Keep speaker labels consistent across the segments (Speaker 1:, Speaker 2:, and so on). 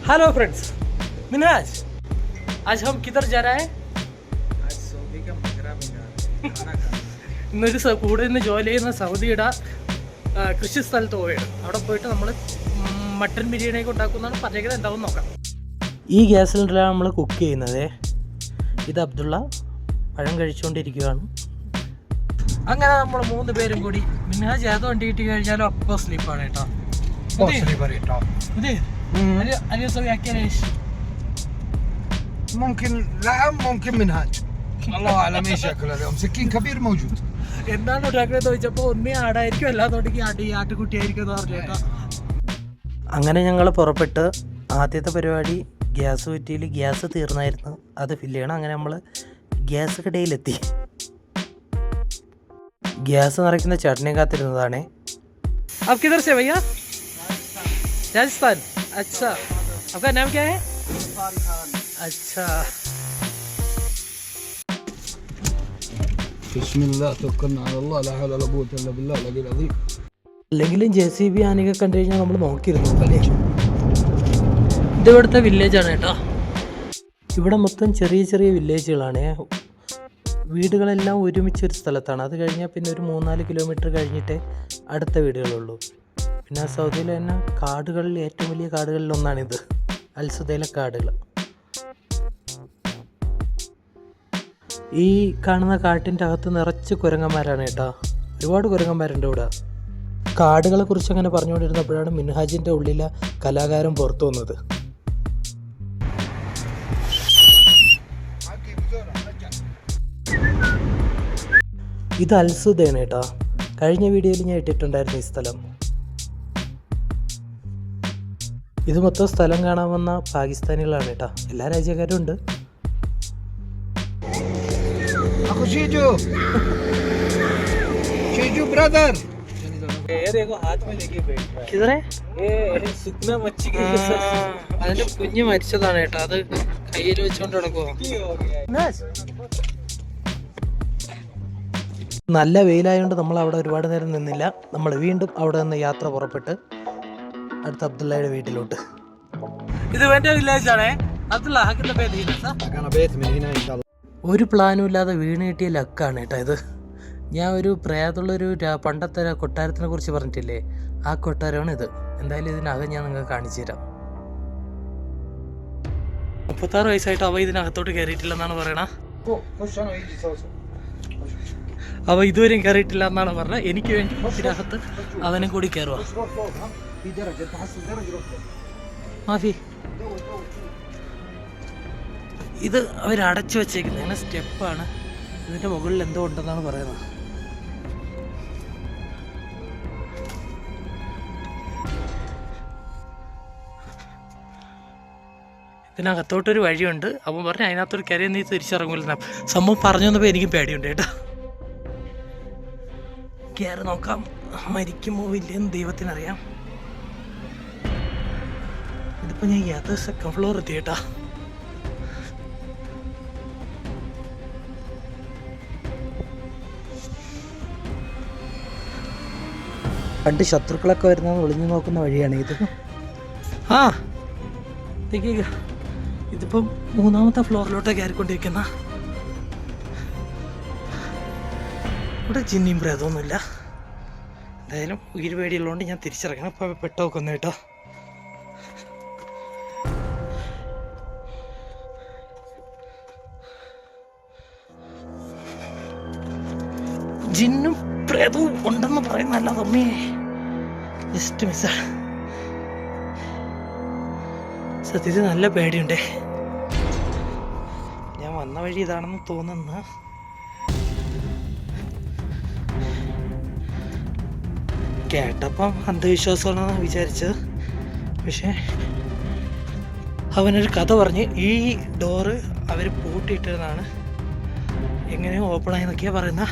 Speaker 1: Hello friends, Minhaj आज हम किधर जा रहे हैं?
Speaker 2: आज सऊदी का मगरा में जा रहे हैं खाना खाने।
Speaker 1: ഇന്നൊരു കൂടെ നിന്ന് ജോലി ചെയ്യുന്ന സൗദിയുടെ കൃഷി സ്ഥലത്ത് പോവുകയാണ്. അവിടെ പോയിട്ട് നമ്മൾ മട്ടൻ ബിരിയാണിയൊക്കെ ഉണ്ടാക്കുന്നതാണ് പറഞ്ഞേക്കുന്നത്. എന്താവും നോക്കാം. ഈ ഗ്യാസ് സിലിണ്ടറിലാണ് നമ്മൾ കുക്ക് ചെയ്യുന്നത്. ഇത് അബ്ദുള്ള പഴം കഴിച്ചുകൊണ്ടിരിക്കുകയാണ്. അങ്ങനെ നമ്മൾ 3 പേരും കൂടി മിനഹാജ് ഏത് വണ്ടി കിട്ടി കഴിഞ്ഞാലും അപ്പോൾ സ്ലീപ്പാണ് കേട്ടോ.
Speaker 2: ممكن لحم ممكن منهاج الله اعلم ايش ياكل اليوم سكين كبير موجود
Speaker 1: എന്താണ് ഉണ്ടാക്കുന്നത് ചോദിച്ചപ്പോൾ ഒന്നേ ആടായിരിക്കും അല്ലാത്തോടേക്ക് ആട്ടുകുട്ടിയായിരിക്കും എന്ന് പറഞ്ഞു കേട്ടോ. അങ്ങനെ ഞങ്ങൾ പുറപ്പെട്ട് ആദ്യത്തെ പരിപാടി ഗ്യാസ് കുറ്റിയിൽ ഗ്യാസ് തീർന്നായിരുന്നു, അത് ഫില്ല് ചെയ്യണം. അങ്ങനെ നമ്മൾ ഗ്യാസ് കടയിലെത്തി. ഗ്യാസ് നിറയ്ക്കുന്ന ചേട്ടനെ കാത്തിരുന്നതാണ്. आप किधर से भैया? राजस्थान. अच्छा, आपका नाम क्या है? अच्छा.
Speaker 2: بسم الله توكلنا على الله لا حول ولا قوه الا بالله العلي العظيم.
Speaker 1: അല്ലെങ്കിലും JCB ആനയൊക്കെ കണ്ടു കഴിഞ്ഞാൽ നമ്മൾ നോക്കിയിരുന്നു അല്ലേ. ഇത് ഇവിടുത്തെ വില്ലേജാണ് കേട്ടോ. ഇവിടെ മൊത്തം ചെറിയ ചെറിയ വില്ലേജുകളാണ്. വീടുകളെല്ലാം ഒരുമിച്ചൊരു സ്ഥലത്താണ്. അത് കഴിഞ്ഞാൽ പിന്നെ ഒരു 3-4 കിലോമീറ്റർ കഴിഞ്ഞിട്ടേ അടുത്ത വീടുകളുള്ളൂ. പിന്നെ സൗദിയിലെ തന്നെ കാടുകളിൽ ഏറ്റവും വലിയ കാടുകളിലൊന്നാണിത്, അൽസുദയിലെ കാടുകൾ. ഈ കാണുന്ന കാട്ടിൻ്റെ അകത്ത് നിറച്ച് കുരങ്ങന്മാരാണ് കേട്ടോ. ഒരുപാട് കുരങ്ങന്മാരുണ്ട് ഇവിടെ. കാടുകളെ കുറിച്ച് അങ്ങനെ പറഞ്ഞുകൊണ്ടിരുന്നപ്പോഴാണ് മിൻഹാജിൻ്റെ ഉള്ളിലെ കലാകാരൻ പുറത്തു വന്നത്. ഇത് അൽസുദയാണ് കേട്ടോ. കഴിഞ്ഞ വീഡിയോയിൽ ഞാൻ ഇട്ടിട്ടുണ്ടായിരുന്നു ഈ സ്ഥലം. ഇത് മൊത്തം സ്ഥലം കാണാൻ വന്ന പാകിസ്ഥാനികളാണ് കേട്ടോ. എല്ലാ രാജ്യക്കാരും ഉണ്ട്. അതിന്റെ കുഞ്ഞ് മരിച്ചതാണ് കേട്ടോ. അത് കയ്യിൽ വെച്ചോണ്ട് നടക്കുവോ. നല്ല വെയിലായതുകൊണ്ട് നമ്മൾ അവിടെ ഒരുപാട് നേരം നിന്നില്ല. നമ്മൾ വീണ്ടും അവിടെ നിന്ന് യാത്ര പുറപ്പെട്ട് അടുത്ത അബ്ദുള്ളയുടെ വീട്ടിലോട്ട്. ഇത് എന്റെ വില്ലേജ് ആണ്. അബ്ദുള്ള ഒരു പ്ലാനും ഇല്ലാതെ വീണ് കിട്ടിയ ലക്കാണ് കേട്ടോ ഇത്. ഞാൻ ഒരു പ്രയാതുള്ളൊരു പണ്ടത്തെ കൊട്ടാരത്തിനെ കുറിച്ച് പറഞ്ഞിട്ടില്ലേ, ആ കൊട്ടാരമാണ് ഇത്. എന്തായാലും ഇതിനകം ഞാൻ നിങ്ങൾക്ക് കാണിച്ചു തരാം. 36 വയസ്സായിട്ട് അവ ഇതിനകത്തോട്ട് കയറിയിട്ടില്ലെന്നാണ് പറയണ. അവ ഇതുവരെയും കയറിയിട്ടില്ല എന്നാണ് പറഞ്ഞത്. എനിക്ക് വേണ്ടി ഇതിനകത്ത് അവനും കൂടി കയറുക. മാഫി, ഇത് അവരടച്ചു വെച്ചേക്കുന്നത് അങ്ങനെ സ്റ്റെപ്പാണ്. ഇതിൻ്റെ മുകളിൽ എന്തോ ഉണ്ടെന്നാണ് പറയുന്നത്. ഇതിനകത്തോട്ടൊരു വഴിയുണ്ട്. അപ്പം പറഞ്ഞ് അതിനകത്തൊരു കയറി നീ തിരിച്ചിറങ്ങില്ല. സംഭവം പറഞ്ഞു വന്നപ്പോൾ എനിക്ക് പേടിയുണ്ട് കേട്ടോ. കയറി നോക്കാം, മരിക്കുമോ ഇല്ലെന്ന് ദൈവത്തിനറിയാം. ഇതിപ്പോൾ ഞാൻ അത് 2nd ഫ്ലോർ എത്തി കേട്ടോ. പണ്ട് ശത്രുക്കളൊക്കെ വരുന്നത് ഒളിഞ്ഞു നോക്കുന്ന വഴിയാണ് ഇത്. ആ ഇതിപ്പം 3ാമത്തെ ഫ്ലോറിലോട്ട് കയറിക്കൊണ്ടിരിക്കുന്ന. ഇവിടെ ജിന്നിയും പ്രേതമൊന്നുമില്ല. എന്തായാലും ഉയിര് പേടിയുള്ളതുകൊണ്ട് ഞാൻ തിരിച്ചിറങ്ങണം. ഇപ്പോൾ പെട്ടൊക്കെ ഒന്ന് കേട്ടോ. ജിന്നും പ്രേതവും ഉണ്ടെന്ന് പറയുന്നല്ല തമ്മേ, ജസ്റ്റ് മിസ്സാണ്. സത്യത്തിൽ നല്ല പേടിയുണ്ടേ. ഞാൻ വന്ന വഴി ഇതാണെന്ന് തോന്നുന്നു. കേട്ടപ്പം അന്ധവിശ്വാസമാണെന്ന് വിചാരിച്ചത്. പക്ഷേ അവനൊരു കഥ പറഞ്ഞ് ഈ ഡോറ് അവർ പൂട്ടിയിട്ടതാണ്, എങ്ങനെയോ ഓപ്പണായി എന്നൊക്കെയാണ് പറയുന്ന.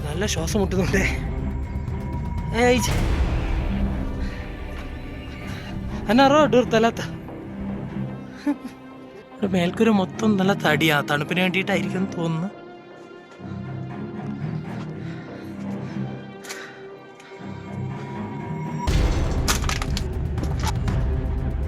Speaker 1: നല്ല ശ്വാസം മുട്ടുന്നുണ്ടേ. എന്നാറോ ഡോർ തലാത്ത. ഇവിടെ മേൽക്കൂര മൊത്തം നല്ല തടിയാ, തണുപ്പിന് വേണ്ടിയിട്ടായിരിക്കും തോന്നുന്നു.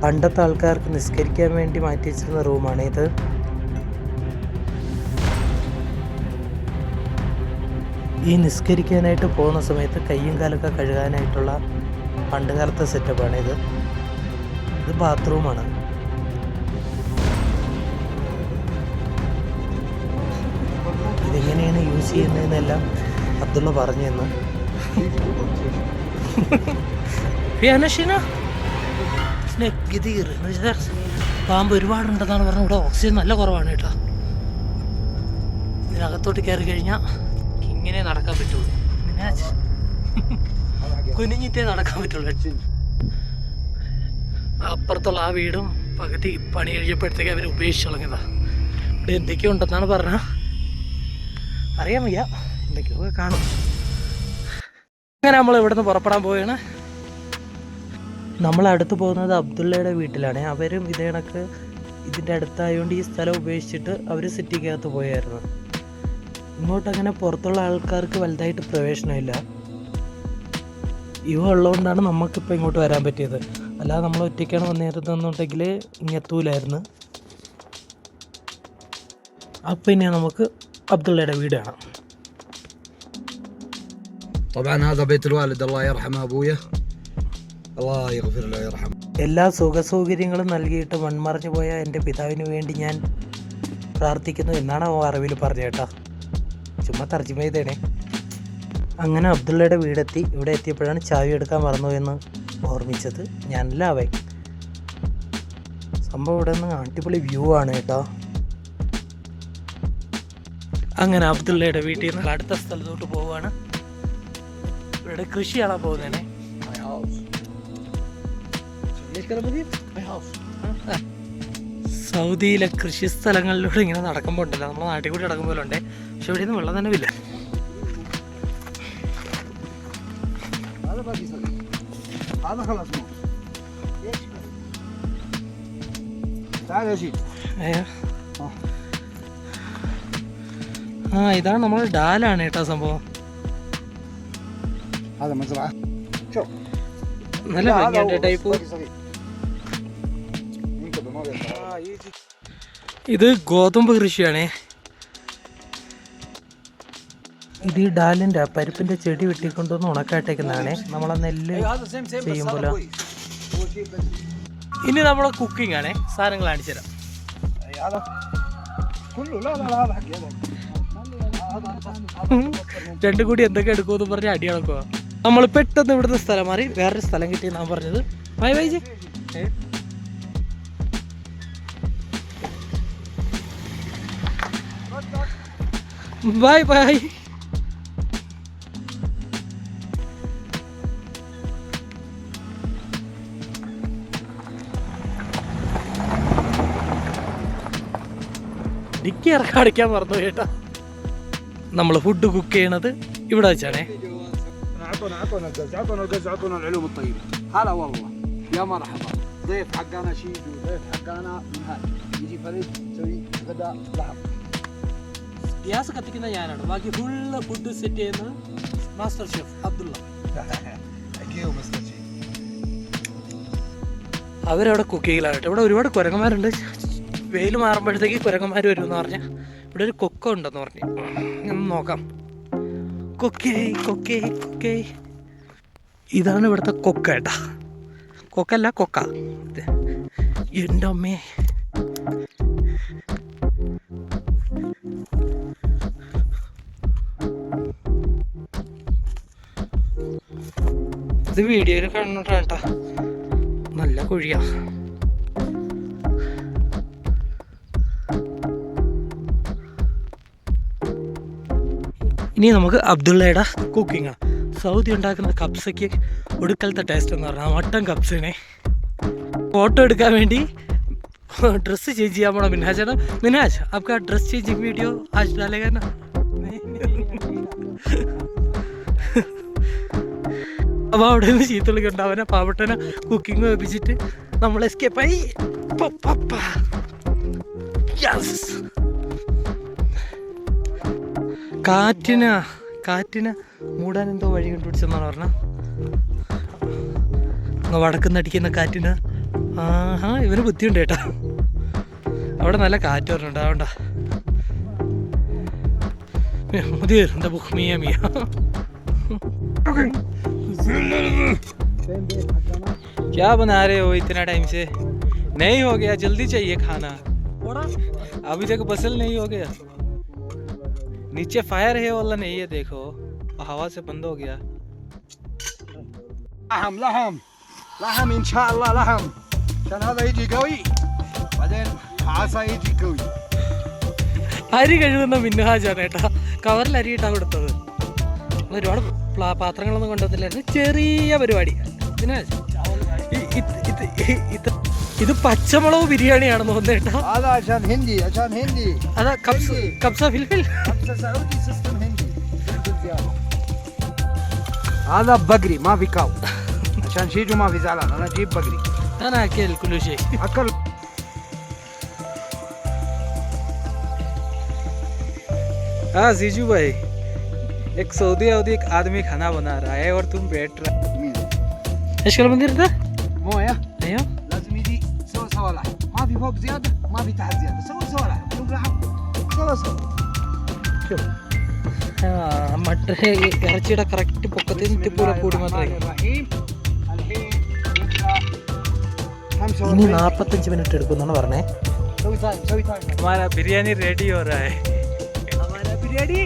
Speaker 1: പണ്ടത്തെ ആൾക്കാർക്ക് നിസ്കരിക്കാൻ വേണ്ടി മാറ്റി വെച്ചിരുന്ന റൂമാണ് ഇത്. ഈ നിസ്കരിക്കാനായിട്ട് പോകുന്ന സമയത്ത് കയ്യും കാലൊക്കെ കഴുകാനായിട്ടുള്ള പണ്ടുകാലത്തെ സെറ്റപ്പാണ് ഇത്. ഇത് ബാത്റൂമാണ്. ഇതെങ്ങനെയാണ് യൂസ് ചെയ്യുന്നതെന്നെല്ലാം അബ്ദുള്ള പറഞ്ഞു തന്നു. പാമ്പ് ഒരുപാടുണ്ടെന്നാണ് പറഞ്ഞത്. ഇവിടെ ഓക്സിജൻ നല്ല കുറവാണ് കേട്ടോ. ഇതിനകത്തോട്ട് കയറി കഴിഞ്ഞാൽ ഇങ്ങനെ നടക്കാൻ പറ്റുള്ളൂ. കുനിഞ്ഞിട്ടേ നടക്കാൻ പറ്റുള്ളൂ. അപ്പുറത്തുള്ള ആ വീടും പകുതി പണി കഴിയപ്പോഴത്തേക്ക് അവർ ഉപേക്ഷിച്ച് കളഞ്ഞതാ. ഇവിടെ എന്തൊക്കെയോ ഉണ്ടെന്നാണ് പറഞ്ഞ, അറിയാൻ വയ്യ, എന്തൊക്കെയോ കാണും. അങ്ങനെ നമ്മൾ ഇവിടുന്ന് പുറപ്പെടാൻ പോവുകയാണ്. നമ്മൾ അടുത്ത് പോകുന്നത് അബ്ദുള്ളയുടെ വീട്ടിലാണ്. അവരും ഇതേ കണക്ക് ഇതിൻ്റെ അടുത്തായതുകൊണ്ട് ഈ സ്ഥലം ഉപേക്ഷിച്ചിട്ട് അവർ സിറ്റിക്കകത്ത് പോയായിരുന്നു. ഇങ്ങോട്ടങ്ങനെ പുറത്തുള്ള ആൾക്കാർക്ക് വലുതായിട്ട് പ്രവേശനമില്ല. ഇവ ഉള്ളതുകൊണ്ടാണ് നമുക്കിപ്പോൾ ഇങ്ങോട്ട് വരാൻ പറ്റിയത്. അല്ലാതെ നമ്മൾ ഒറ്റയ്ക്കാണ് വന്നിരുന്നെന്നുണ്ടെങ്കിൽ ഇങ്ങെത്തൂലായിരുന്നു. അപ്പം ഇനി നമുക്ക് അബ്ദുള്ളയുടെ വീട് കാണാം.
Speaker 2: طبعا هذا بيت الوالد الله يرحمه ابويا الله يغفر له ويرحمه.
Speaker 1: എല്ലാ സുഖസൗകര്യങ്ങളും നൽകിയിട്ട് മൺമറഞ്ഞു പോയ എൻ്റെ പിതാവിന് വേണ്ടി ഞാൻ പ്രാർത്ഥിക്കുന്നു എന്നാണ് ആ അറിവിൽ പറഞ്ഞത് കേട്ടോ. ചുമ്മാ തർജ്ജിമ ചെയ്തേണേ. അങ്ങനെ അബ്ദുള്ളയുടെ വീടെത്തി. ഇവിടെ എത്തിയപ്പോഴാണ് ചാവി എടുക്കാൻ മറന്നു എന്ന് ഓർമ്മിച്ചത്. ഞാനല്ല അവൻ. സംഭവം ഇവിടെ നിന്ന് അടിപൊളി വ്യൂ ആണ് കേട്ടോ. അങ്ങനെ അബ്ദുള്ളയുടെ വീട്ടിൽ നിന്ന് അടുത്ത സ്ഥലത്തോട്ട് പോവുകയാണ്. ഇവിടെ കൃഷി കാണാൻ പോകുന്നേനെ. സൗദിയിലെ കൃഷി സ്ഥലങ്ങളിലൂടെ ഇങ്ങനെ നടക്കുമ്പോൾ ഉണ്ടല്ലോ, നമ്മുടെ നാട്ടിൽ കൂടി നടക്കുമ്പോൾ ഉണ്ട്. പക്ഷെ ഇവിടെ നിന്ന് വെള്ളം തന്നെ ഇല്ല. ആ ഇതാണ് നമ്മൾ ഡാലാണ് കേട്ടോ സംഭവം. നല്ല ഭംഗിയുണ്ട് ടൈപ്പ്. ഇത് ഗോതമ്പ് കൃഷിയാണേ. ഇത് ഈ ഡാലിൻ്റെ പരിപ്പിൻ്റെ ചെടി വെട്ടിക്കൊണ്ടുവന്ന് ഉണക്കായിട്ടേക്കുന്നതാണേ. നമ്മളെ നെല്ല് ചെയ്യുമ്പോൾ. ഇനി നമ്മളെ കുക്കിംഗ് ആണേ. സാധനങ്ങൾ കാണിച്ചു തരാം. രണ്ടും കൂടി എന്തൊക്കെ എടുക്കുമെന്ന് പറഞ്ഞ് അടി നടക്കുക. നമ്മൾ പെട്ടെന്ന് ഇവിടുന്ന് സ്ഥലം മാറി വേറൊരു സ്ഥലം കിട്ടിയെന്നാണ് പറഞ്ഞത്. Bye bye ji. Bye bye. Dickey ഇറക്കാൻ അടിക്കാൻ മറന്നു കേട്ടാ. നമ്മൾ ഫുഡ് കുക്ക് ചെയ്യണത് ഇവിടെ വെച്ചാണേ.
Speaker 2: اعطونا القز اعطونا العلوم الطيبه. هلا والله يا مرحبا. ضيف حقنا شيجو، ضيف حقنا منهاج. يجي فريد يسوي غداء لحم.
Speaker 1: ഗ്യാസ് കത്തിക്കുന്ന ഞാനാണ്. ബാക്കി ഫുള്ള് ഫുഡ് സെറ്റ് ചെയ്യുന്നത് മാസ്റ്റർ ഷെഫ് അബ്ദുള്ള. അവരവിടെ കുക്കിങ്ങിലാണ്. ഇവിടെ ഒരുപാട് കുരങ്ങന്മാരുണ്ട്. വെയിൽ മാറുമ്പോഴത്തേക്ക് കുരങ്ങന്മാർ വരുമെന്ന് പറഞ്ഞാൽ ഇവിടെ ഒരു കൊക്ക ഉണ്ടെന്ന് പറഞ്ഞു. ഞാൻ നോക്കാം. കൊക്കേ കൊക്കേ കൊക്കേ. ഇതാണ് ഇവിടുത്തെ കൊക്ക കേട്ടാ. കൊക്കല്ല കൊക്ക. എൻ്റെ അമ്മേ. ഇത് വീഡിയോയിൽ കാണുന്നുണ്ടാ കേട്ടാ. നല്ല കുഴിയാ. ഇനി നമുക്ക് അബ്ദുള്ളയുടെ കുക്കിങ്ങാണ്. സൗദി ഉണ്ടാക്കുന്ന കബ്സയ്ക്ക് ഒടുക്കലത്തെ ടേസ്റ്റ് എന്ന് പറഞ്ഞാൽ മട്ടൻ കബ്സനെ. ഫോട്ടോ എടുക്കാൻ വേണ്ടി ड्रेस चेंज ചെയ്യാൻ പോണ മിൻഹാജാണ്. മിൻഹാജ് आपका ड्रेस चेंजिंग वीडियो आज डालेगा ना? അപ്പോൾ അവിടെ നിന്ന് ചീത്തളിക്ക് ഉണ്ടാവുന്ന പാവട്ടനെ കുക്കിംഗ് വെപ്പിച്ചിട്ട് നമ്മൾ എസ്കേപ്പായി. കാറ്റിന് മൂടാൻ എന്തോ വഴി കണ്ടുപിടിച്ചെന്നാണ് പറഞ്ഞത്. വടക്കുന്ന് അടിക്കുന്ന കാറ്റിന് ആഹാ ഇവന് ബുദ്ധിയുണ്ട് കേട്ടാ. അവിടെ നല്ല കാറ്റ് പറഞ്ഞുണ്ട് അതുകൊണ്ടാ. മുതിർ എന്താ ബുക്ക് മിയ മിയ. क्या बना रहे हो इतना टाइम से? नहीं हो गया, जल्दी चाहिए खाना. अभी तक बसल नहीं हो गया. नीचे फायर है वाला नहीं है, देखो हवा से बंद हो गया.
Speaker 2: لحم لحم لحم ان شاء الله لحم عشان هذا يجي قوي بعدين عسى يجي قوي.
Speaker 1: അരി കഴുകുന്ന മിന്നുഹാജാണ് കേട്ടാ. കവറിൽ അരി ഇട്ടാ കൊടുത്തത്. ഒരുപാട് പാത്രങ്ങളൊന്നും കൊണ്ടുവന്നില്ലായിരുന്നു, ചെറിയ പരിപാടി. പിന്നെ ഇത് പച്ചമുളക് ബിരിയാണിയാണെന്ന് തോന്നുന്നു കേട്ടാ.
Speaker 2: هذا عشان هندي عشان هندي.
Speaker 1: അതാ കബ്സ ഫിൽഫിൽ.
Speaker 2: كبسة سعودي سيستم هندي. هذا بقري ما في كاو عشان شيجو ما في زعلان. انا اجيب بقري.
Speaker 1: انا اكل كل شيء.
Speaker 2: اكل.
Speaker 1: हाँ जीजू भाई, एक सऊदी एक आदमी खाना बना रहा है और तुम बैठ रहे. ايش كلام مدير ده؟
Speaker 2: مويه
Speaker 1: ايوه
Speaker 2: لازم يجي سوا سوا لحم. ما في فوق زياده ما في تحت زياده. سوا سوا لحم. شوف لحم سوا سوا. شوف
Speaker 1: മട്ടൻ ഇറച്ചിയുടെ കറക്റ്റ് പൊക്കത്തിൽ പൂരെ കൂടി മാത്രമേ. ഇനി 45 മിനിറ്റ് എടുക്കുമെന്നാണ് പറഞ്ഞേ. हमारा बिरयानी रेडी हो रहा है. हमारा बिरयानी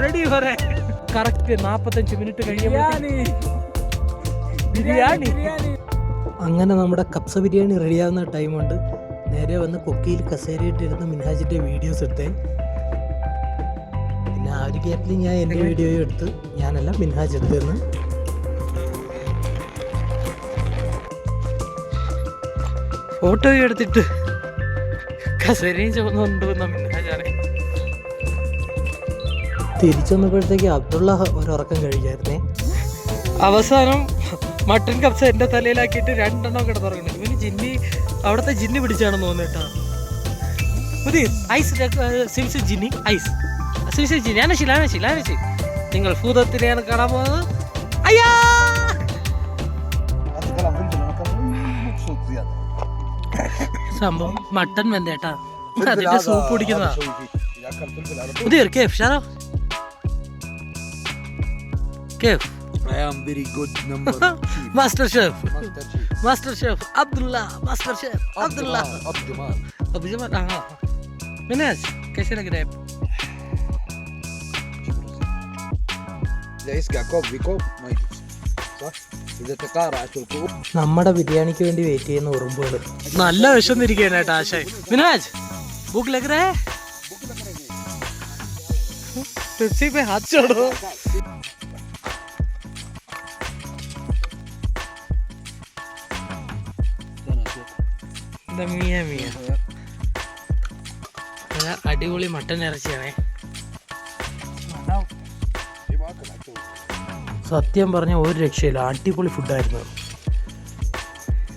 Speaker 1: रेडी हो रहा है. കറക്റ്റ് 45 മിനിറ്റ് കഴിയുമ്പോൾ ബിരിയാണി. അങ്ങനെ നമ്മുടെ കപ്സ ബിരിയാണി റെഡിയാവുന്ന ടൈമുണ്ട്. നേരെ വന്ന് കൊക്കിയിൽ കസേരയിട്ടിരുന്ന് മിൻഹാജിൻ്റെ വീഡിയോസ് എടുത്തേ. പിന്നെ ആ ഒരു ഗ്യാപ്പിൽ ഞാൻ എൻ്റെ വീഡിയോയും എടുത്ത്, ഞാനല്ല മിൻഹാജ് എടുത്തെന്ന്. ഫോട്ടോ എടുത്തിട്ട് കസേരയും ചുവന്നുകൊണ്ടുവന്ന മിൻഹാജാണ്. തിരിച്ചു വന്നപ്പോഴത്തേക്ക് അബ്ദുള്ള ഒരുറക്കം കഴിക്കായിരുന്നേ. അവസാനം മട്ടൻ കപ്സ എൻ്റെ തലയിലാക്കിയിട്ട് 2 എണ്ണം കിടന്നുറങ്ങുന്നു. ഇവന് ജിന്നി, അവിടുത്തെ ജിന്നി പിടിച്ചാണെന്ന് തോന്നുന്നു കേട്ടോ. ഐസ് സിൽസ് ജിന്നി ഐസ് സിൽസ് ജിന്നി അനശിൽ നിങ്ങൾ ഭൂതത്തിനെയാണ് കാണാൻ പോകുന്നത്. അയ്യാ സംഭവം മട്ടൻ വെന്തേട്ടാ. അതിന്റെ സൂപ്പ് കുടിക്കുന്നതാ. മുതിർ കേഫ് ഷാറോ കേഫ്.
Speaker 2: I am very good number.
Speaker 1: Master chef
Speaker 2: Master chef.
Speaker 1: Abdullah master chef Abdullah
Speaker 2: عبد جمال.
Speaker 1: हाँ. मिनाज कैसे लग रहा है?
Speaker 2: إذا يسقع كوب بكوب ما يجوز صح؟ إذا تقارعت الكوب.
Speaker 1: നമ്മുടെ ബിരിയാണിക്ക് വേണ്ടി വെയിറ്റ് ചെയ്യുന്ന ഉറുമ്പുകൾ നല്ല വിശന്നിരിക്കുകയാണ് കേട്ടോ ആശാൻ. Minaj ഭൂക്ക് Lag രഹാ high? पेप्सी पे हाथ छोड़ो. അടിപൊളി മട്ടൻ ഇറച്ചിയാണേ. സത്യം പറഞ്ഞ ഒരു രക്ഷയില്ല, അടിപൊളി ഫുഡായിരുന്നു.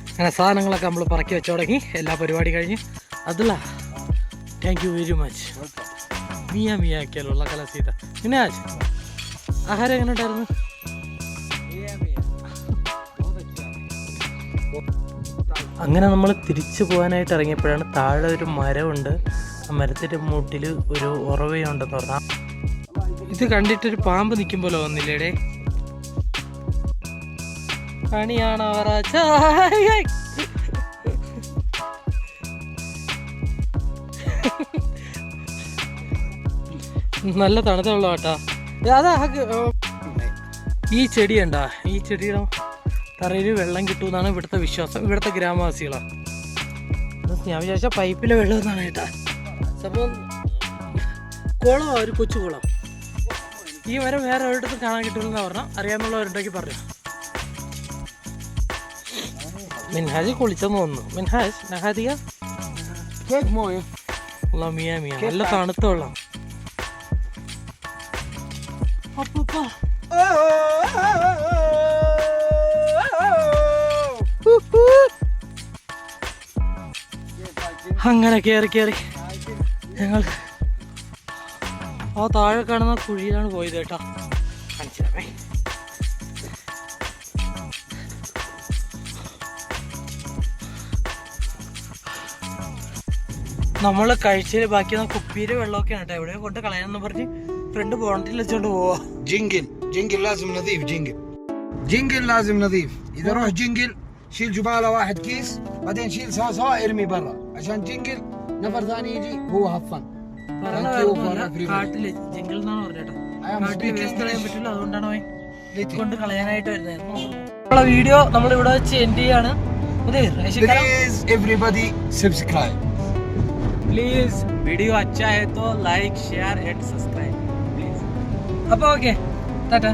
Speaker 1: അങ്ങനെ സാധനങ്ങളൊക്കെ നമ്മൾ പറക്കി വെച്ച് തുടങ്ങി. എല്ലാ പരിപാടി കഴിഞ്ഞ്. അതുള്ള താങ്ക് യു വെരി മച്ച്. മിയ ആക്കിയാലുള്ള കല സീത. മിനാജ് ആഹാരം എങ്ങനെ ഉണ്ടായിരുന്നു? അങ്ങനെ നമ്മൾ തിരിച്ചു പോകാനായിട്ട് ഇറങ്ങിയപ്പോഴാണ് താഴെ ഒരു മരമുണ്ട്. ആ മരത്തിൻ്റെ മൂട്ടിൽ ഒരു ഉറവയുണ്ടെന്ന് പറഞ്ഞാൽ. ഇത് കണ്ടിട്ടൊരു പാമ്പ് നിൽക്കും പോലെ വന്നില്ലേടേ. പണിയാണ് അവറാച്ച. നല്ല തണുത്ത വെള്ളം കേട്ടാ. അതാ ഈ ചെടി ഉണ്ടാ, ഈ ചെടിയുടെ തറയിൽ വെള്ളം കിട്ടുമെന്നാണ് ഇവിടുത്തെ വിശ്വാസം, ഇവിടുത്തെ ഗ്രാമവാസികളാണ്. ഞാൻ വിചാരിച്ച പൈപ്പിലെ വെള്ളം എന്നാണ് കേട്ടാ. സംഭവം കുളമാണ്, ഒരു കൊച്ചു കുളം. ഈ മരം വേറെ ഒരിടത്തും കാണാൻ കിട്ടുമെന്ന് പറഞ്ഞാൽ അറിയാമെന്നുള്ളവരുണ്ടെങ്കിൽ പറഞ്ഞു. മിൻഹാജ് കുളിച്ചെന്ന് തോന്നുന്നു. മിൻഹാജ് നഹാദിയ മിയ നല്ല തണുത്ത വെള്ളം. അങ്ങനെ കയറി ഞങ്ങൾ ആ താഴെ കാണുന്ന കുഴിയിലാണ് പോയത് കേട്ടോ. കാണിച്ചേ. നമ്മൾ കഴിച്ചതിൽ ബാക്കി കുപ്പിയില് വെള്ളമൊക്കെയാണ് കേട്ടോ, എവിടെയോ കൊണ്ട് കളയാന്ന് പറഞ്ഞ് ഫ്രണ്ട് ബോണ്ടിൽ വെച്ചോണ്ട് പോവാ.
Speaker 2: جنجل لازم نظيف. جنجل لازم نظيف. اذا روح جنجل شيل جباله واحد كيس، بعدين شيل سوا ارمي برا، عشان جنجل نفر ثاني يجي هو هفن.
Speaker 1: കാട്ടില് ജംഗിൾ എന്നാണ് പറഞ്ഞേട്ടോ, കാട്ടില് വേസ്റ്റ് കളയാൻ പറ്റില്ല, അതുകൊണ്ടാണ് കൊണ്ട് കളയാനായിട്ട് വരുന്നത്. നമ്മളെ വീഡിയോ നമ്മൾ ഇവിടെ വെച്ച് എൻഡ് ചെയ്യാണ്.
Speaker 2: Please everybody subscribe.
Speaker 1: Please video अच्छा है तो like share and subscribe please. അപ്പോൾ ഓക്കെ ടാറ്റ.